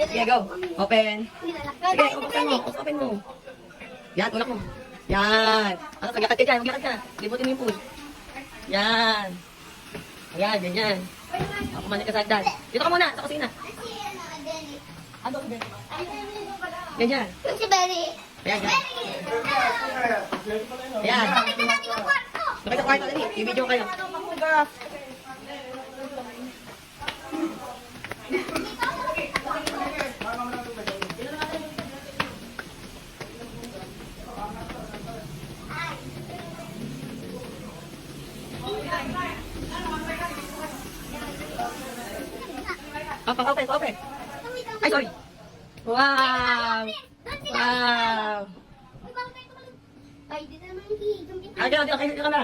Sige, go. Open. Sige, open mo. Open mo. Yan, tulak mo. Yan. Ano, maglakad ka dyan, maglakad ka. Libutin mo yung pool. Yan. Ayan, ganyan. Kumanin ka sa hagdan. Dito ka muna, sa kusina. Ano, ganyan. Si Benny. Ayan, yan. Ayan. Bakit sa kwarto, dali. I-video kayo. Open. Ay, sorry. Wow! Wow! Ay, dito naman yung Ay, dito, kayo, dito ka na.